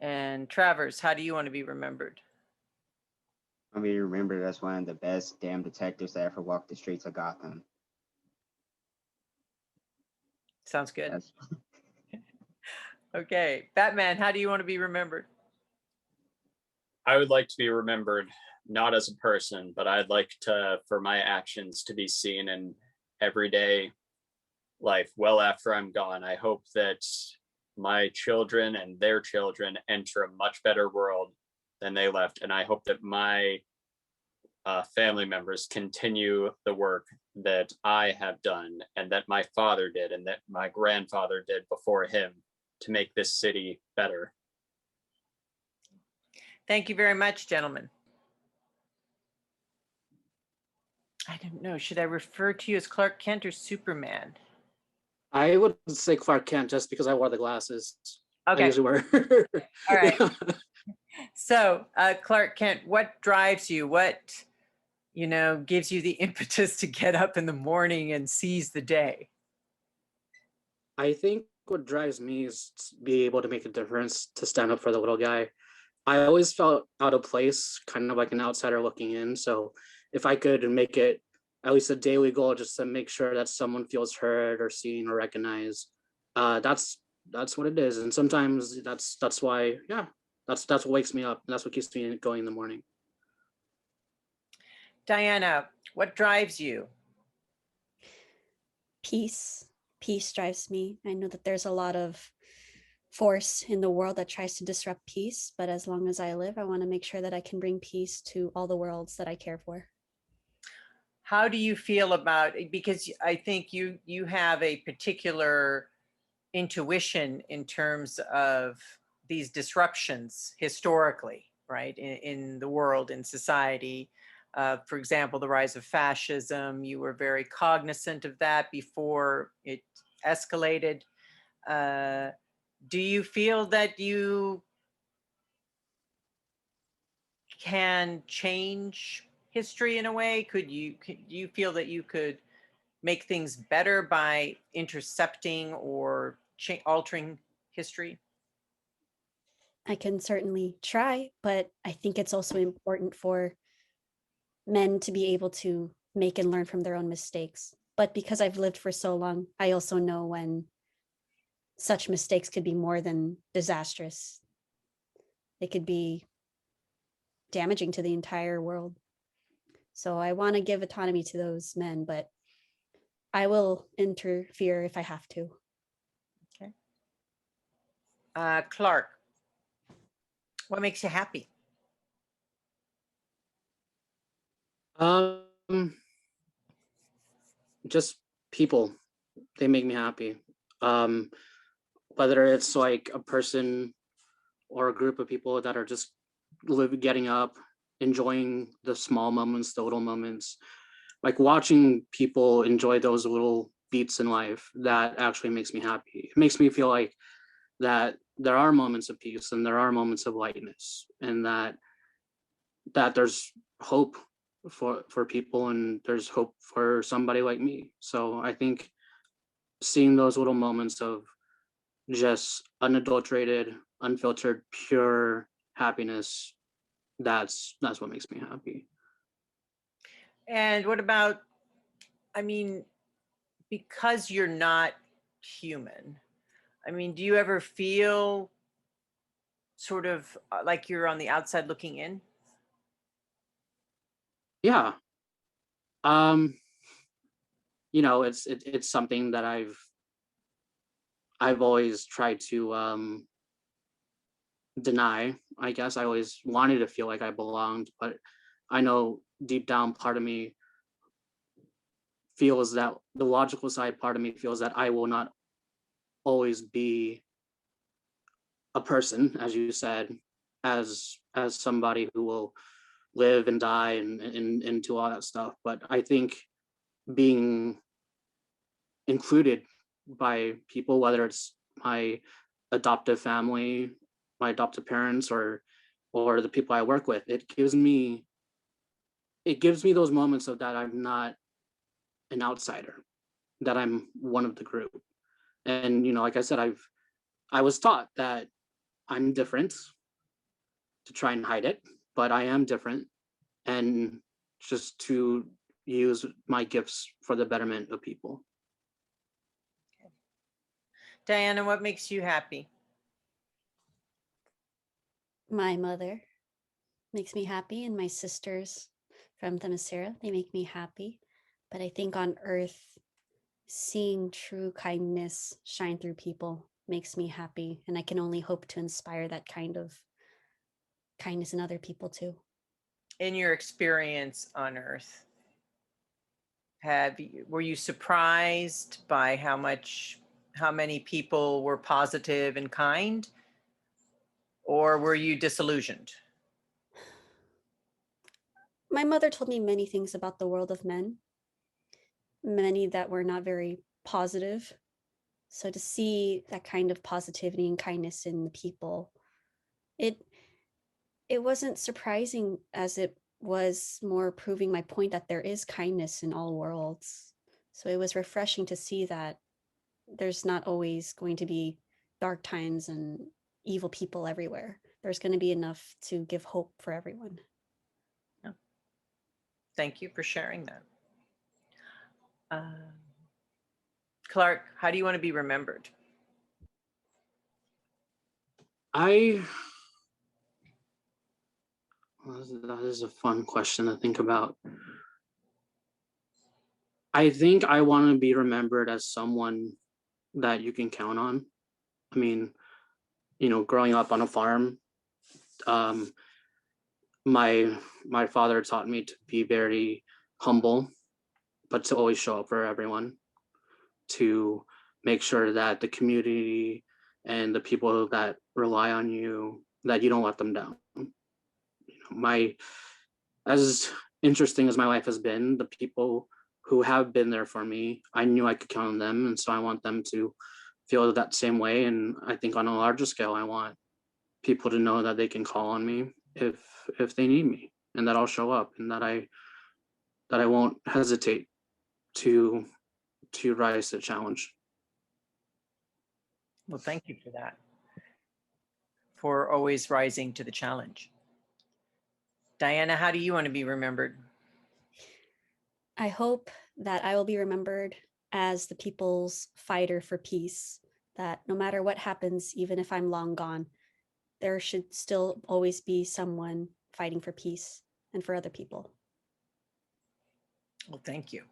And Travers, how do you want to be remembered? I mean, remember that's one of the best damn detectives that ever walked the streets of Gotham. Sounds good. That's Okay. Batman, how do you want to be remembered? I would like to be remembered not as a person, but I'd like for my actions to be seen in everyday life well after I'm gone. I hope that my children and their children enter a much better world than they left. And I hope that my family members continue the work that I have done and that my father did and that my grandfather did before him to make this city better. Thank you very much, gentlemen. I don't know. Should I refer to you as Clark Kent or Superman? I would say Clark Kent just because I wore the glasses. I Okay. usually wear. All right. Yeah. So, Clark Kent, what drives you? What, gives you the impetus to get up in the morning and seize the day? I think what drives me is to be able to make a difference, to stand up for the little guy. I always felt out of place, kind of like an outsider looking in. So if I could make it at least a daily goal just to make sure that someone feels heard or seen or recognized, that's what it is. And sometimes that's why, yeah, that's what wakes me up. And that's what keeps me going in the morning. Diana, what drives you? Peace. Peace drives me. I know that there's a lot of force in the world that tries to disrupt peace, but as long as I live, I want to make sure that I can bring peace to all the worlds that I care for. How do you feel about, because I think you have a particular intuition in terms of these disruptions historically, right, in the world, in society. For example, the rise of fascism, you were very cognizant of that before it escalated. Do you feel that you can change history in a way? Do you feel that you could make things better by intercepting or altering history? I can certainly try, but I think it's also important for men to be able to make and learn from their own mistakes. But because I've lived for so long, I also know when such mistakes could be more than disastrous. They could be damaging to the entire world. So I want to give autonomy to those men, but I will interfere if I have to. Okay. Clark, what makes you happy? Just people, they make me happy. Whether it's like a person or a group of people that are just getting up, enjoying the small moments, the little moments, like watching people enjoy those little beats in life, that actually makes me happy. It makes me feel like that there are moments of peace and there are moments of lightness, and that there's hope for people, and there's hope for somebody like me. So I think seeing those little moments of just unadulterated, unfiltered, pure happiness, that's what makes me happy. And what about, I mean, because you're not human, I mean, do you ever feel sort of like you're on the outside looking in? Yeah. It's something that I've always tried to deny. I guess I always wanted to feel like I belonged, but I know deep down part of me feels that the logical side part of me feels that I will not always be a person, as you said, as somebody who will live and die and do all that stuff. But I think being included by people, whether it's my adoptive family, my adoptive parents, or the people I work with, it gives me those moments of that I'm not an outsider, that I'm one of the group. And like I said, I was taught that I'm different to try and hide it, but I am different, and just to use my gifts for the betterment of people. Diana, what makes you happy? My mother makes me happy, and my sisters from Themyscira, they make me happy. But I think on Earth, seeing true kindness shine through people makes me happy, and I can only hope to inspire that kind of kindness in other people too. In your experience on Earth, were you surprised by how many people were positive and kind, or were you disillusioned? My mother told me many things about the world of men, many that were not very positive. So to see that kind of positivity and kindness in the people, it wasn't surprising, as it was more proving my point that there is kindness in all worlds. So it was refreshing to see that there's not always going to be dark times and evil people everywhere. There's going to be enough to give hope for everyone. Thank you for sharing that. Clark, how do you want to be remembered? That is a fun question to think about. I think I want to be remembered as someone that you can count on. I mean, growing up on a farm, my father taught me to be very humble, but to always show up for everyone, to make sure that the community and the people that rely on you, that you don't let them down. As interesting as my life has been, the people who have been there for me, I knew I could count on them, and so I want them to feel that same way. And I think on a larger scale, I want people to know that they can call on me if they need me, and that I'll show up, and that I won't hesitate to rise to the challenge. Well, thank you for that, for always rising to the challenge. Diana, how do you want to be remembered? I hope that I will be remembered as the people's fighter for peace, that no matter what happens, even if I'm long gone, there should still always be someone fighting for peace and for other people. Well, thank you.